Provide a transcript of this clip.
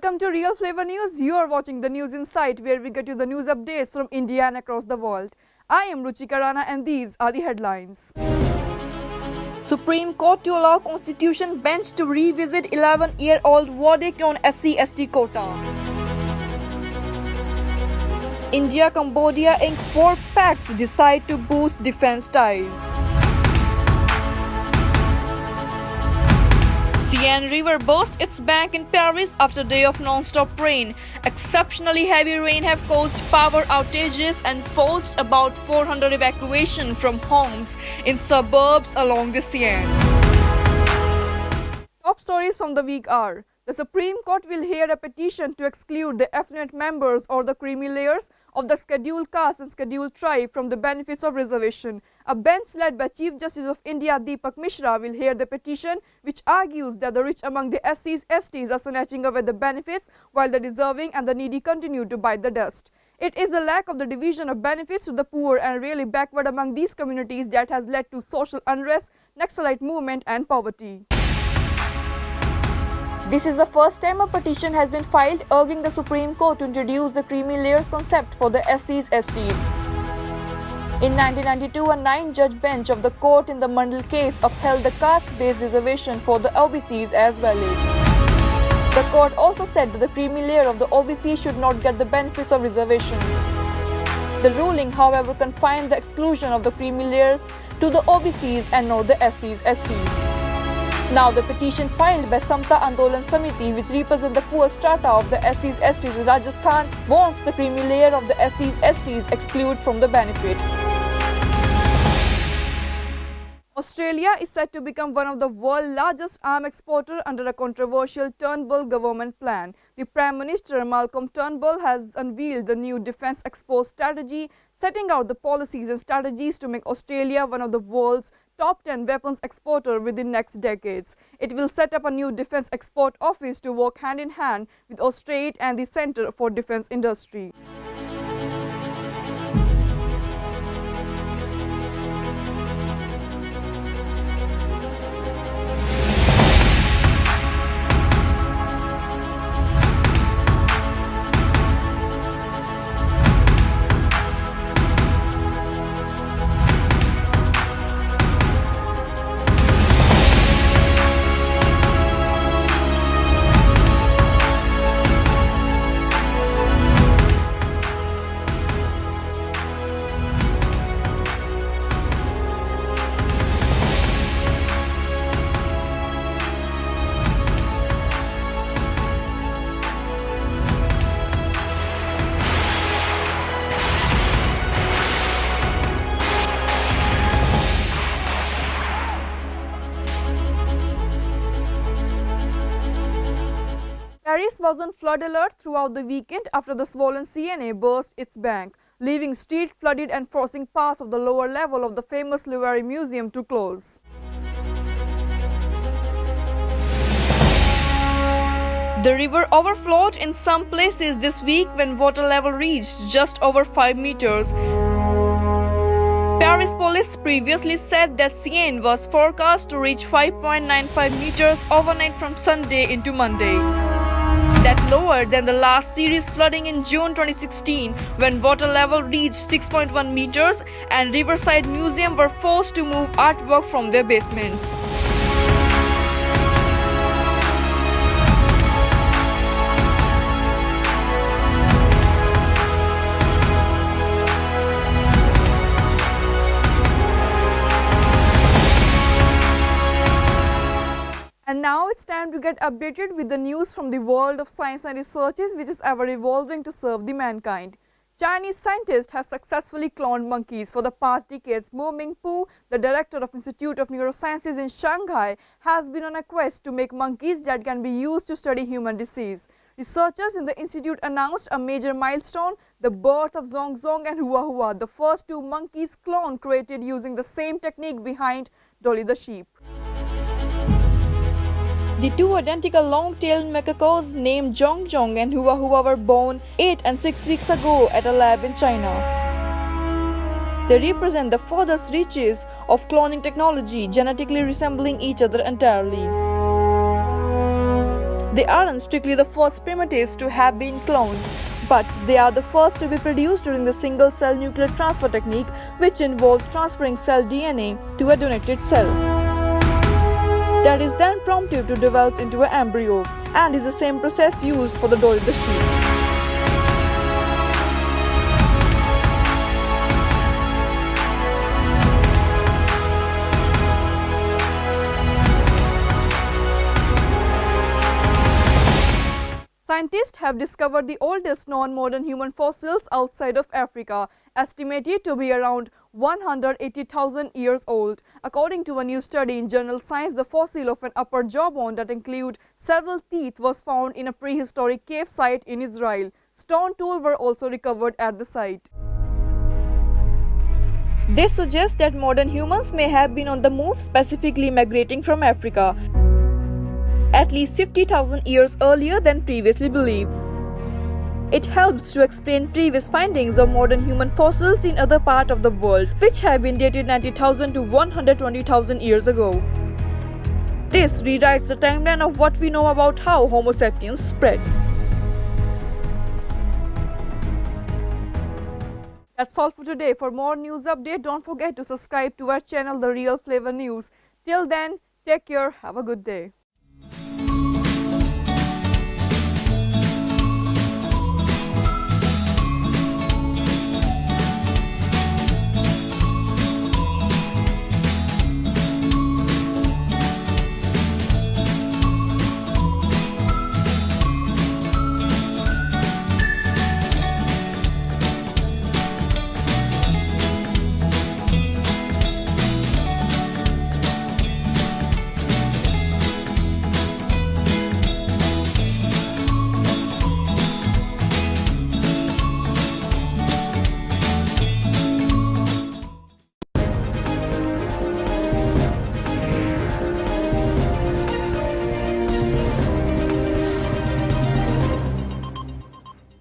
Welcome to Real Flavor News. You are watching the News Insight, where we get you the news updates from India and across the world. I am Ruchika Rana and these are the headlines. Supreme Court to allow Constitution Bench to revisit 11-year-old verdict on SC/ST quota. India-Cambodia ink 4 pacts decide to boost defense ties. Seine River burst its bank in Paris after a day of non-stop rain. Exceptionally heavy rain have caused power outages and forced about 400 evacuation from homes in suburbs along the Seine. Top stories from the week are: the Supreme Court will hear a petition to exclude the affluent members or the creamy layers of the scheduled caste and scheduled tribe from the benefits of reservation. A bench led by Chief Justice of India Deepak Mishra will hear the petition, which argues that the rich among the SCs/STs are snatching away the benefits while the deserving and the needy continue to bite the dust. It is the lack of the division of benefits to the poor and really backward among these communities that has led to social unrest, Naxalite movement and poverty. This is the first time a petition has been filed urging the Supreme Court to introduce the creamy layers concept for the SCs/STs. In 1992, a 9-judge bench of the court in the Mandal case upheld the caste-based reservation for the OBCs as valid. The court also said that the creamy layer of the OBC should not get the benefits of reservation. The ruling, however, confined the exclusion of the creamy layers to the OBCs and not the SCs/STs. Now, the petition filed by Samta Andolan Samiti, which represents the poor strata of the SCs/STs in Rajasthan, wants the creamy layer of the SCs/STs excluded from the benefit. Australia is set to become one of the world's largest arms exporter under a controversial Turnbull government plan. The Prime Minister Malcolm Turnbull has unveiled the new defence export strategy, setting out the policies and strategies to make Australia one of the world's top 10 weapons exporter within next decades. It will set up a new defence export office to work hand in hand with Australia and the Centre for Defence Industry. Paris was on flood alert throughout the weekend after the swollen Seine burst its bank, leaving streets flooded and forcing parts of the lower level of the famous Louvre Museum to close. The river overflowed in some places this week when water level reached just over 5 meters. Paris police previously said that Seine was forecast to reach 5.95 meters overnight from Sunday into Monday. That's lower than the last serious flooding in June 2016, when water level reached 6.1 meters and Riverside Museum were forced to move artwork from their basements. And now it's time to get updated with the news from the world of science and researches, which is ever evolving to serve the mankind. Chinese scientists have successfully cloned monkeys for the past decades. Mo Mingpu, the director of Institute of Neurosciences in Shanghai, has been on a quest to make monkeys that can be used to study human disease. Researchers in the institute announced a major milestone, the birth of Zong Zong and Hua Hua, the first 2 monkeys cloned created using the same technique behind Dolly the sheep. The 2 identical long-tailed macacos named Zhong Zhong and Hua Hua were born 8 and 6 weeks ago at a lab in China. They represent the furthest reaches of cloning technology, genetically resembling each other entirely. They aren't strictly the first primitives to have been cloned, but they are the first to be produced during the single-cell nuclear transfer technique, which involves transferring cell DNA to a donated cell. That is then prompted to develop into an embryo, and is the same process used for the Dolly the sheep. Scientists have discovered the oldest non-modern human fossils outside of Africa, estimated to be around 180,000 years old. According to a new study in journal Science, the fossil of an upper jawbone that include several teeth was found in a prehistoric cave site in Israel. Stone tools were also recovered at the site. This suggests that modern humans may have been on the move, specifically migrating from Africa, at least 50,000 years earlier than previously believed. It helps to explain previous findings of modern human fossils in other parts of the world, which have been dated 90,000 to 120,000 years ago. This rewrites the timeline of what we know about how Homo sapiens spread. That's all for today. For more news update, don't forget to subscribe to our channel, The Real Flavor News. Till then, take care, have a good day.